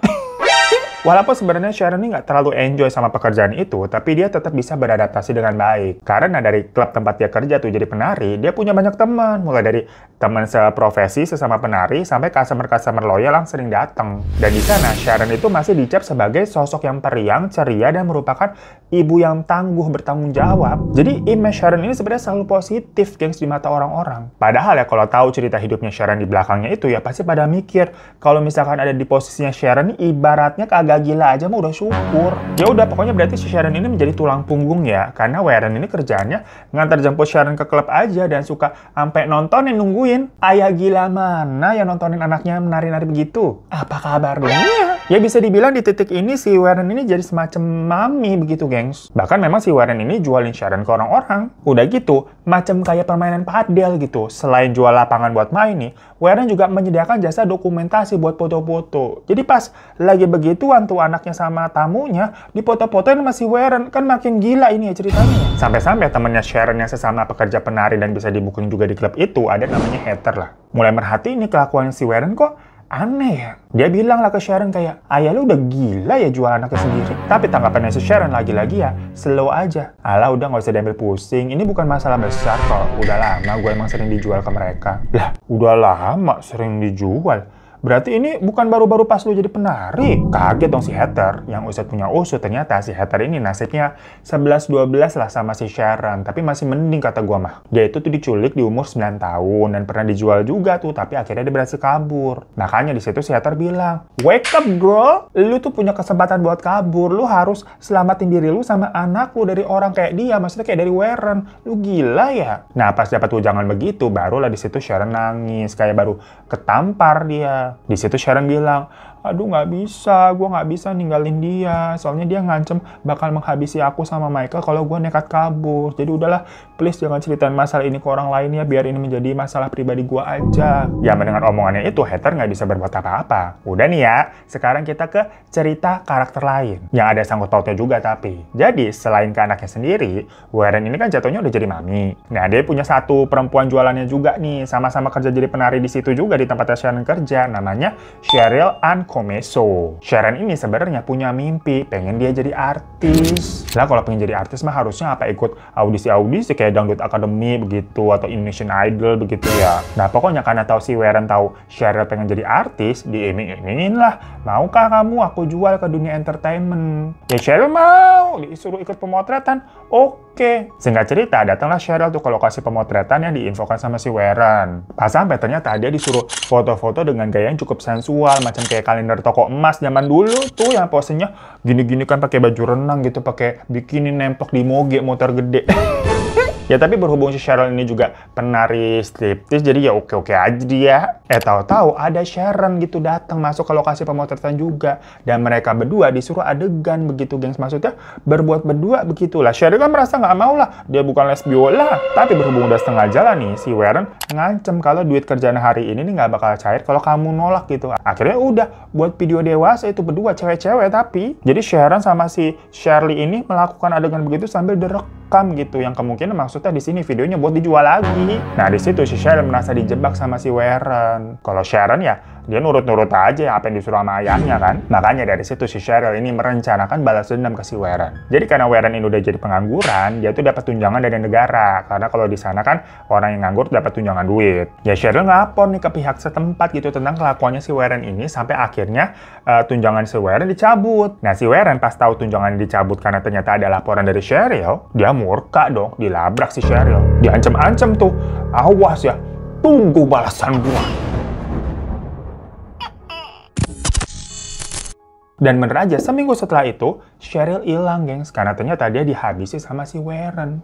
Walaupun sebenarnya Sharon ini nggak terlalu enjoy sama pekerjaan itu, tapi dia tetap bisa beradaptasi dengan baik. Karena dari klub tempat dia kerja tuh jadi penari, dia punya banyak teman. Mulai dari teman seprofesi sesama penari, sampai customer-customer loyal yang sering datang. Dan di sana, Sharon itu masih dicap sebagai sosok yang periang, ceria, dan merupakan ibu yang tangguh bertanggung jawab. Jadi image Sharon ini sebenarnya selalu positif, gengs, di mata orang-orang. Padahal ya kalau tahu cerita hidupnya Sharon di belakangnya itu ya pasti pada mikir, kalau misalkan ada di posisinya Sharon ini ibaratnya kagak gila aja mah udah syukur. Ya udah pokoknya berarti si Sharon ini menjadi tulang punggung ya, karena Warren ini kerjaannya ngantar jemput Sharon ke klub aja dan suka sampai nontonin nungguin. Ayah gila mana yang nontonin anaknya menari-nari begitu? Apa kabar dunia? Ya bisa dibilang di titik ini si Warren ini jadi semacam mami begitu, gengs. Bahkan memang si Warren ini jualin Sharon ke orang-orang. Udah gitu, macam kayak permainan padel gitu. Selain jual lapangan buat main nih, Warren juga menyediakan jasa dokumentasi buat foto-foto. Jadi pas lagi begituan tuh anaknya sama tamunya, dipoto-fotoin sama si Warren. Kan makin gila ini ya ceritanya. Sampai-sampai temennya Sharon yang sesama pekerja penari dan bisa dibukuin juga di klub itu, ada namanya hater lah. Mulai merhatiin nih kelakuan si Warren kok aneh ya. Dia bilang lah ke Sharon kayak, ayah lu udah gila ya jual anaknya sendiri. Tapi tanggapannya si Sharon lagi-lagi ya, slow aja. Alah udah gak usah diambil pusing, ini bukan masalah besar kok. Udah lama gue emang sering dijual ke mereka. Lah, udah lama sering dijual? berarti ini bukan baru-baru pas lu jadi penari. Kaget dong si Heather. Yang usut punya usut, ternyata si Heather ini nasibnya 11-12 lah sama si Sharon. Tapi masih mending kata gua mah. Dia itu tuh diculik di umur 9 tahun dan pernah dijual juga tuh, tapi akhirnya dia berhasil kabur. Makanya di situ si Heather bilang, "Wake up girl, lu tuh punya kesempatan buat kabur. Lu harus selamatin diri lu sama anak lu dari orang kayak dia, maksudnya kayak dari Warren. Lu gila ya?" Nah, pas dapat ujangan begitu, barulah di situ Sharon nangis, kayak baru ketampar dia. Di situ Sharon bilang, "Aduh nggak bisa, gue nggak bisa ninggalin dia. Soalnya dia ngancem bakal menghabisi aku sama Michael kalau gue nekat kabur. Jadi udahlah, please jangan ceritain masalah ini ke orang lain ya, biar ini menjadi masalah pribadi gue aja." Ya mendengar omongannya itu, Heather nggak bisa berbuat apa-apa. Udah nih ya, sekarang kita ke cerita karakter lain. Yang ada sangkut pautnya juga tapi. Jadi selain ke anaknya sendiri, Warren ini kan jatuhnya udah jadi mami. Nah dia punya satu perempuan jualannya juga nih, sama-sama kerja jadi penari di situ juga di tempatnya Sharon kerja, namanya Cheryl Ann Comeso. Sharon ini sebenarnya punya mimpi, pengen dia jadi artis. Lah kalau pengen jadi artis mah harusnya apa, ikut audisi-audisi kayak Dangdut Academy begitu, atau Indonesian Idol begitu ya. Nah pokoknya karena tahu si Warren tahu Cheryl pengen jadi artis, diiming-imingin lah, "Maukah kamu aku jual ke dunia entertainment?" Ya Cheryl mau, disuruh ikut pemotretan. Oke. Singkat cerita, datanglah Cheryl tuh ke lokasi pemotretan yang diinfokan sama si Warren. Pas sampai ternyata dia disuruh foto-foto dengan gaya yang cukup sensual, macam kayak kalender toko emas zaman dulu tuh, yang posenya gini-gini kan, pakai baju renang gitu, pakai bikini nempok di moge motor gede. Ya tapi berhubung si Cheryl ini juga penari striptease, jadi ya oke-oke aja dia. Tahu-tahu ada Sharon gitu datang masuk ke lokasi pemotretan juga. Dan mereka berdua disuruh adegan begitu, gengs. Maksudnya berbuat berdua begitulah. Cheryl kan merasa nggak mau lah, dia bukan lesbiola. Tapi berhubung udah setengah jalan nih, si Warren ngancem kalau duit kerjaan hari ini nih nggak bakal cair kalau kamu nolak gitu. Akhirnya udah buat video dewasa itu berdua, cewek-cewek tapi. Jadi Sharon sama si Shirley ini melakukan adegan begitu sambil direkam gitu, yang kemungkinan maksudnya di sini videonya buat dijual lagi. Nah di situ si Sharon merasa dijebak sama si Warren. Kalau Sharon ya dia nurut-nurut aja apa yang disuruh sama ayahnya kan. Makanya dari situ si Cheryl ini merencanakan balas dendam ke si Warren. Jadi karena Warren ini udah jadi pengangguran, dia tuh dapat tunjangan dari negara. Karena kalau di sana kan orang yang nganggur dapat tunjangan duit. Ya Cheryl ngelapor nih ke pihak setempat gitu tentang kelakuannya si Warren ini, sampai akhirnya tunjangan si Warren dicabut. Nah si Warren pas tahu tunjangan dicabut karena ternyata ada laporan dari Cheryl, dia murka dong, dilabrak si Cheryl. Diancam-ancam tuh, "Awas ya, tunggu balasan gua." Dan bener aja, seminggu setelah itu, Cheryl hilang, gengs. Karena ternyata dia dihabisi sama si Warren.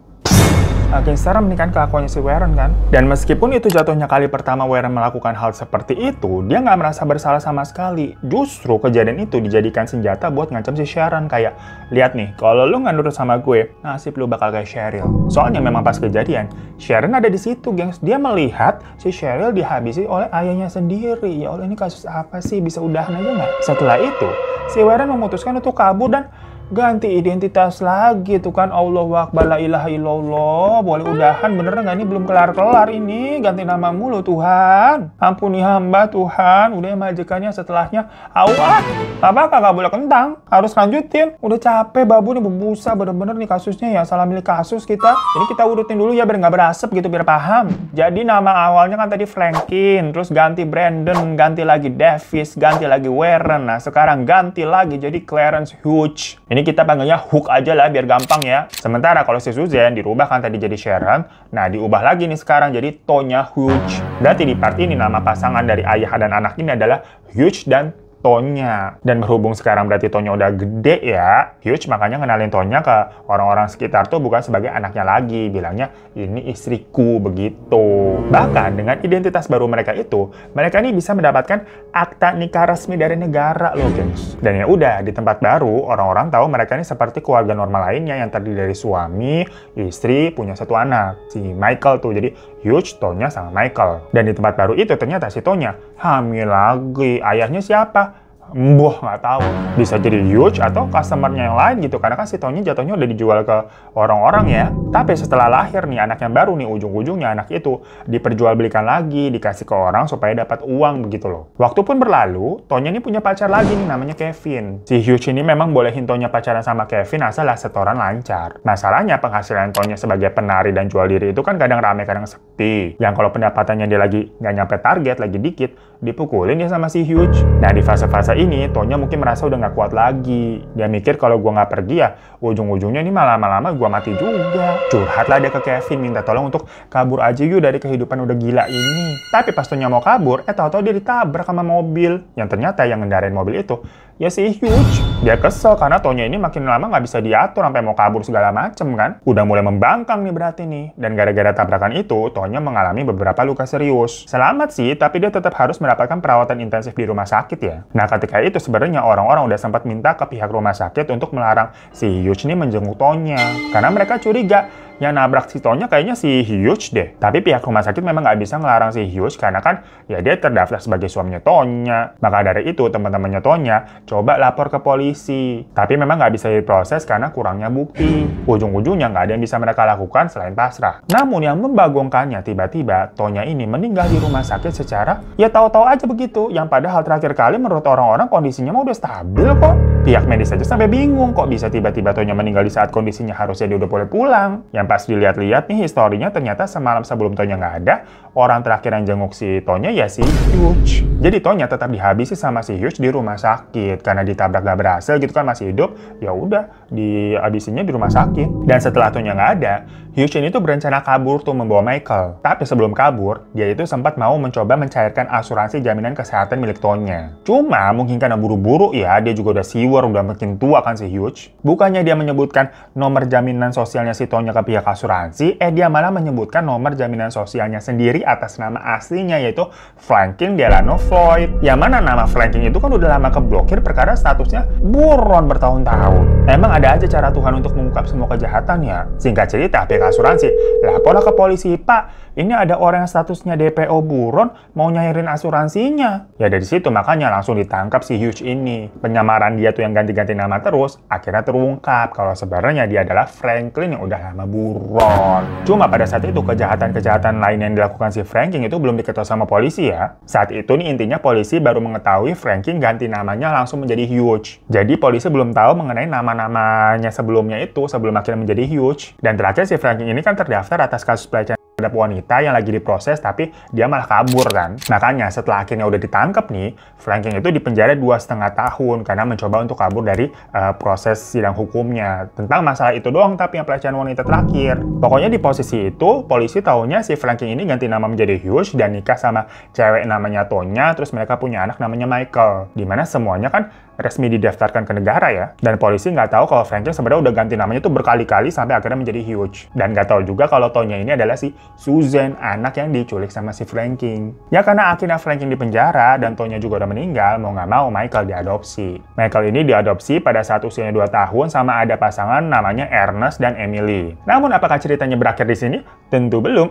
Agak serem nih kan kelakuannya si Warren kan. Dan meskipun itu jatuhnya kali pertama Warren melakukan hal seperti itu, dia nggak merasa bersalah sama sekali. Justru kejadian itu dijadikan senjata buat ngancam si Sharon. Kayak, "Lihat nih, kalau lu nggak nurut sama gue, nasib lu bakal kayak Cheryl." Soalnya memang pas kejadian, Sharon ada di situ, gengs. Dia melihat si Cheryl dihabisi oleh ayahnya sendiri. Ya Allah, ini kasus apa sih? Bisa udahan aja nggak? Setelah itu, si Warren memutuskan untuk kabur dan ganti identitas lagi tuh kan. Allahu Akbar, la ilaha illallah. Boleh udahan bener nggak? Ini belum kelar-kelar ini. Ganti nama mulu Tuhan. Ampuni hamba Tuhan. Udah majikannya setelahnya. Awah, apa kagak boleh kentang. Harus lanjutin. Udah capek babu nih, berbusa bener-bener nih kasusnya ya. Salah milih kasus kita. Ini kita urutin dulu ya biar nggak berasap gitu, biar paham. Jadi nama awalnya kan tadi Franklin, terus ganti Brandon, ganti lagi Davis, ganti lagi Warren. Nah sekarang ganti lagi jadi Clarence Hughes. Ini kita panggilnya Hook aja lah biar gampang ya. Sementara kalau si Susan dirubah kan tadi jadi Sharon. Nah diubah lagi nih sekarang jadi Tonya Hughes. Berarti di part ini nama pasangan dari ayah dan anak ini adalah Hughes dan Tonya. Dan berhubung sekarang berarti Tonya udah gede ya, Hughes makanya kenalin Tonya ke orang-orang sekitar tuh bukan sebagai anaknya lagi. Bilangnya, "Ini istriku," begitu. Bahkan dengan identitas baru mereka itu, mereka ini bisa mendapatkan akta nikah resmi dari negara loh, gengs. Dan ya udah, di tempat baru, orang-orang tahu mereka ini seperti keluarga normal lainnya yang terdiri dari suami, istri, punya satu anak. Si Michael tuh, jadi Hughes, Tonya, sama Michael. Dan di tempat baru itu ternyata si Tonya hamil lagi. Ayahnya siapa? Mbah nggak tahu. Bisa jadi Hyuch atau customernya yang lain gitu. Karena kan si Tonya jatuhnya udah dijual ke orang-orang ya. Tapi setelah lahir nih, anak yang baru nih, ujung-ujungnya anak itu diperjualbelikan lagi, dikasih ke orang supaya dapat uang begitu loh. Waktu pun berlalu, Tonya ini punya pacar lagi nih, namanya Kevin. Si Hyuch ini memang bolehin Tonya pacaran sama Kevin asal setoran lancar. Masalahnya penghasilan Tonya sebagai penari dan jual diri itu kan kadang rame, kadang sepi. Yang kalau pendapatannya dia lagi nggak nyampe target, lagi dikit, dipukulin dia sama si Hyuch. Nah, di fase-fase ini, Tonya mungkin merasa udah nggak kuat lagi. Dia mikir kalau gua nggak pergi ya, ujung-ujungnya ini lama-lama gua mati juga. Curhatlah dia ke Kevin, minta tolong untuk kabur aja yuk dari kehidupan udah gila ini. Tapi pas Tonya mau kabur, tahu-tahu dia ditabrak sama mobil. Yang ternyata yang ngendarain mobil itu, ya si Hyuch. Dia kesel karena Tonya ini makin lama nggak bisa diatur sampai mau kabur segala macem kan. Udah mulai membangkang nih berarti nih. Dan gara-gara tabrakan itu, Tonya mengalami beberapa luka serius. Selamat sih, tapi dia tetap harus mendapatkan perawatan intensif di rumah sakit ya. Nah, ketika itu sebenarnya orang-orang udah sempat minta ke pihak rumah sakit untuk melarang si Hyuch ini menjenguk Tonya. Karena mereka curiga, yang nabrak si Tonya kayaknya si Hyuch deh. Tapi pihak rumah sakit memang nggak bisa ngelarang si Hyuch karena kan ya dia terdaftar sebagai suaminya Tonya. Maka dari itu teman-temannya Tonya coba lapor ke polisi. Tapi memang nggak bisa diproses karena kurangnya bukti. Ujung-ujungnya nggak ada yang bisa mereka lakukan selain pasrah. Namun yang membagongkannya tiba-tiba Tonya ini meninggal di rumah sakit secara ya tahu-tahu aja begitu. Yang padahal terakhir kali menurut orang-orang kondisinya mah udah stabil kok. Pihak medis aja sampai bingung kok bisa tiba-tiba Tonya meninggal di saat kondisinya harusnya dia udah boleh pulang. Yang pas dilihat-lihat nih historinya ternyata semalam sebelum Tonya nggak ada, orang terakhir yang jenguk si Tonya ya si Hyuch. Jadi Tonya tetap dihabisi sama si Hyuch di rumah sakit karena ditabrak gak berhasil gitu kan, masih hidup, ya udah dihabisinya di rumah sakit. Dan setelah Tonya nggak ada, Hyuch ini tuh berencana kabur tuh membawa Michael. Tapi sebelum kabur, dia itu sempat mau mencoba mencairkan asuransi jaminan kesehatan milik Tonya. Cuma mungkin karena buru-buru ya, dia juga udah siwer, udah makin tua kan si Hyuch. Bukannya dia menyebutkan nomor jaminan sosialnya si Tonya ke pihak asuransi, dia malah menyebutkan nomor jaminan sosialnya sendiri atas nama aslinya, yaitu Franklin Delano Floyd. Yang mana nama Franklin itu kan udah lama keblokir perkara statusnya buron bertahun-tahun. Emang ada aja cara Tuhan untuk mengungkap semua kejahatan ya. Singkat cerita, pihak asuransi laporlah ke polisi, Pak, ini ada orang yang statusnya DPO buron mau nyairin asuransinya. Ya dari situ makanya langsung ditangkap si Hyuch ini. Penyamaran dia tuh yang ganti-ganti nama terus, akhirnya terungkap kalau sebenarnya dia adalah Franklin yang udah lama buron. Cuma pada saat itu kejahatan-kejahatan lain yang dilakukan si Franklin itu belum diketahui sama polisi ya. Saat itu nih intinya polisi baru mengetahui Franklin ganti namanya langsung menjadi Hyuch. Jadi polisi belum tahu mengenai nama-namanya sebelumnya itu sebelum akhirnya menjadi Hyuch. Dan terakhir si Franklin ini kan terdaftar atas kasus pelecehan terhadap wanita yang lagi diproses tapi dia malah kabur kan. Makanya setelah akhirnya udah ditangkap nih, Franklin itu dipenjara 2,5 tahun karena mencoba untuk kabur dari proses sidang hukumnya. Tentang masalah itu doang tapi yang pelecehan wanita terakhir. Pokoknya di posisi itu, polisi taunya si Franklin ini ganti nama menjadi Hyuch dan nikah sama cewek namanya Tonya, terus mereka punya anak namanya Michael. Dimana semuanya kan resmi didaftarkan ke negara ya. Dan polisi nggak tahu kalau Franklin sebenarnya udah ganti namanya tuh berkali-kali sampai akhirnya menjadi Hyuch. Dan nggak tahu juga kalau Tonya ini adalah si Susan, anak yang diculik sama si Franklin. Ya karena akhirnya Franklin di penjara dan Tonya juga udah meninggal, mau nggak mau Michael diadopsi. Michael ini diadopsi pada saat usianya 2 tahun sama ada pasangan namanya Ernest dan Emily. Namun apakah ceritanya berakhir di sini? Tentu belum.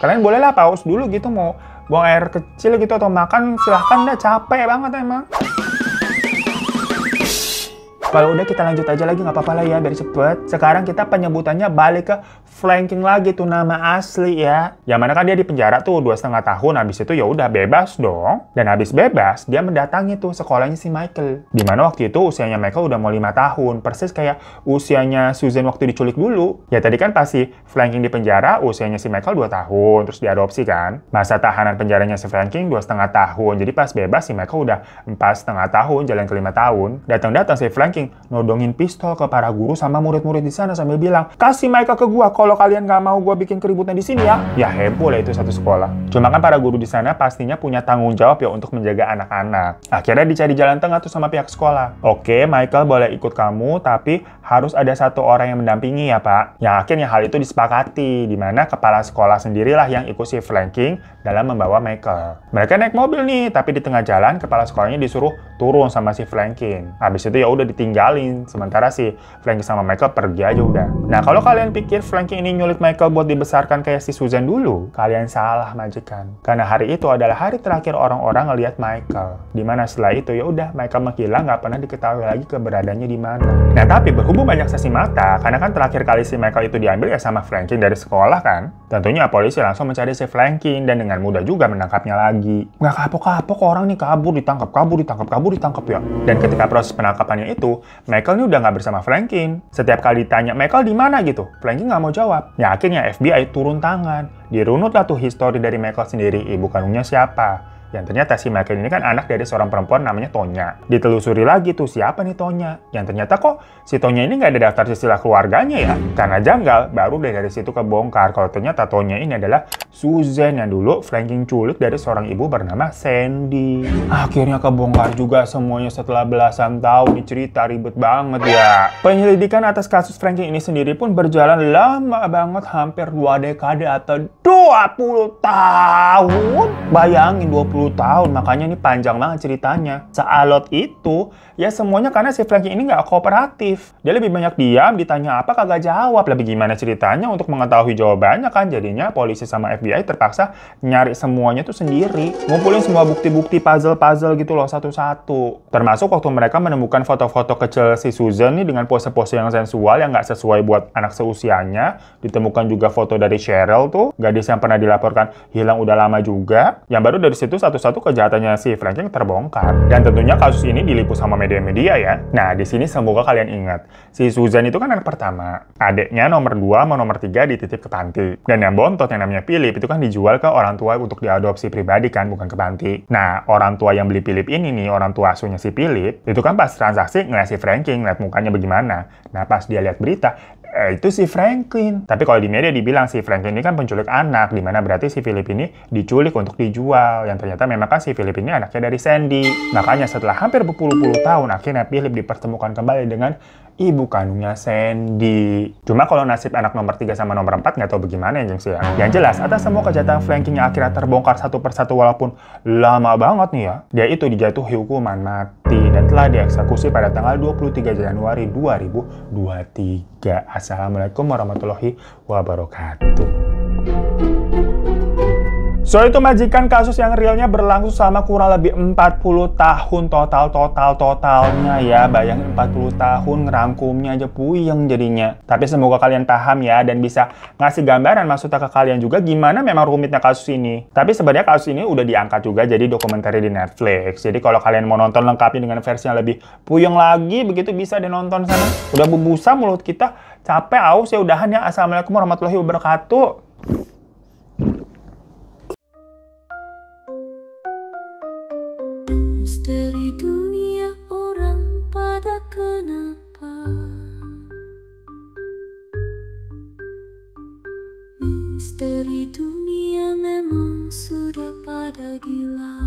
Kalian bolehlah pause dulu gitu, mau buang air kecil gitu atau makan silahkan, dah capek banget emang. Kalau udah kita lanjut aja lagi, nggak apa-apa lah ya, biar cepet. Sekarang kita penyebutannya balik ke Franklin lagi tuh nama asli ya. Yang mana kan dia di penjara tuh 2,5 tahun, habis itu ya udah bebas dong. Dan habis bebas, dia mendatangi tuh sekolahnya si Michael. Dimana waktu itu usianya Michael udah mau 5 tahun, persis kayak usianya Susan waktu diculik dulu. Ya tadi kan pasti Franklin di penjara, usianya si Michael 2 tahun, terus diadopsi kan. Masa tahanan penjaranya si Franklin 2,5 tahun, jadi pas bebas si Michael udah 4,5 tahun, jalan ke 5 tahun. Datang-datang si Franklin nodongin pistol ke para guru sama murid-murid di sana sambil bilang, kasih Michael ke gua kalau kalian nggak mau gua bikin keributan di sini ya. Ya heboh lah itu satu sekolah. Cuma kan para guru di sana pastinya punya tanggung jawab ya untuk menjaga anak-anak. Akhirnya dicari jalan tengah tuh sama pihak sekolah. Oke, Michael boleh ikut kamu, tapi harus ada 1 orang yang mendampingi ya Pak. Yang akhirnya hal itu disepakati, di mana kepala sekolah sendirilah yang ikut si Franklin dalam membawa Michael. Mereka naik mobil nih, tapi di tengah jalan kepala sekolahnya disuruh turun sama si Franklin. Habis itu ya udah ditinggalin, sementara si Franklin sama Michael pergi aja udah. Nah, kalau kalian pikir Franklin ini nyulik Michael buat dibesarkan kayak si Susan dulu, kalian salah majikan. Karena hari itu adalah hari terakhir orang-orang ngelihat Michael. Dimana setelah itu ya udah Michael menghilang, nggak pernah diketahui lagi keberadaannya di mana. Nah, tapi berhubung banyak saksi mata, karena kan terakhir kali si Michael itu diambil ya sama Franklin dari sekolah kan. Tentunya polisi langsung mencari si Franklin dan dengan mudah juga menangkapnya lagi. Nggak kapok-kapok orang nih kabur, ditangkap ya. Dan ketika proses penangkapannya itu, Michael nih udah nggak bersama Franklin. Setiap kali ditanya, Michael di mana gitu, Franklin nggak mau jawab. Ya akhirnya FBI turun tangan. Dirunutlah tuh histori dari Michael sendiri, ibu kandungnya siapa. Yang ternyata si Michael ini kan anak dari seorang perempuan namanya Tonya. Ditelusuri lagi tuh siapa nih Tonya. Yang ternyata kok si Tonya ini nggak ada daftar istilah keluarganya ya. Karena janggal, baru dari situ kebongkar kalau ternyata Tonya ini adalah Susan yang dulu Franklin culik dari seorang ibu bernama Sandy. Akhirnya kebongkar juga semuanya setelah belasan tahun. Ini cerita ribet banget ya. Penyelidikan atas kasus Franklin ini sendiri pun berjalan lama banget, hampir 2 dekade atau 20 tahun. Bayangin 20 tahun, makanya ini panjang banget ceritanya. Sealot itu, ya semuanya karena si Franklin ini nggak kooperatif. Dia lebih banyak diam, ditanya apa kagak jawab. Lebih gimana ceritanya untuk mengetahui jawabannya kan. Jadinya polisi sama FBI terpaksa nyari semuanya tuh sendiri. Ngumpulin semua bukti-bukti puzzle-puzzle gitu loh satu-satu. Termasuk waktu mereka menemukan foto-foto kecil si Susan nih dengan pose-pose yang sensual yang nggak sesuai buat anak seusianya. Ditemukan juga foto dari Cheryl tuh, gadis yang pernah dilaporkan hilang udah lama juga. Yang baru dari situ satu-satu kejahatannya si Franklin terbongkar. Dan tentunya kasus ini diliput sama media-media ya. Nah, di sini semoga kalian ingat, si Susan itu kan anak pertama. Adiknya nomor 2 sama nomor 3 dititip ke panti. Dan yang bontot yang namanya Philip itu kan dijual ke orang tua untuk diadopsi pribadi kan, bukan ke panti. Nah, orang tua yang beli Philip ini nih, orang tua asuhnya si Philip, itu kan pas transaksi ngeliat si Franklin, ngeliat mukanya bagaimana. Nah, pas dia lihat berita, itu si Franklin. Tapi kalau di media dibilang si Franklin ini kan penculik anak, dimana berarti si Philip ini diculik untuk dijual. Yang ternyata memang kan si Philip ini anaknya dari Sandy. Makanya setelah hampir berpuluh-puluh tahun, akhirnya Philip dipertemukan kembali dengan ibu kandungnya Sandy. Cuma kalau nasib anak nomor 3 sama nomor 4 nggak tahu bagaimana ya, gengs ya. Yang jelas, atas semua kejahatan Franklin yang akhirnya terbongkar satu persatu walaupun lama banget nih ya, dia itu dijatuhi hukuman mati dan telah dieksekusi pada tanggal 23 Januari 2023. Assalamualaikum warahmatullahi wabarakatuh. So, itu majikan kasus yang realnya berlangsung selama kurang lebih 40 tahun totalnya ya. Bayangin 40 tahun ngerangkumnya aja puyeng jadinya. Tapi semoga kalian paham ya dan bisa ngasih gambaran maksudnya ke kalian juga gimana memang rumitnya kasus ini. Tapi sebenarnya kasus ini udah diangkat juga jadi dokumenter di Netflix. Jadi kalau kalian mau nonton lengkapnya dengan versi yang lebih puyeng lagi, begitu bisa dinonton sana. Udah berbusa mulut kita, capek aus ya udahan ya. Assalamualaikum warahmatullahi wabarakatuh. Misteri dunia orang pada kenapa? Misteri dunia memang sudah pada gila.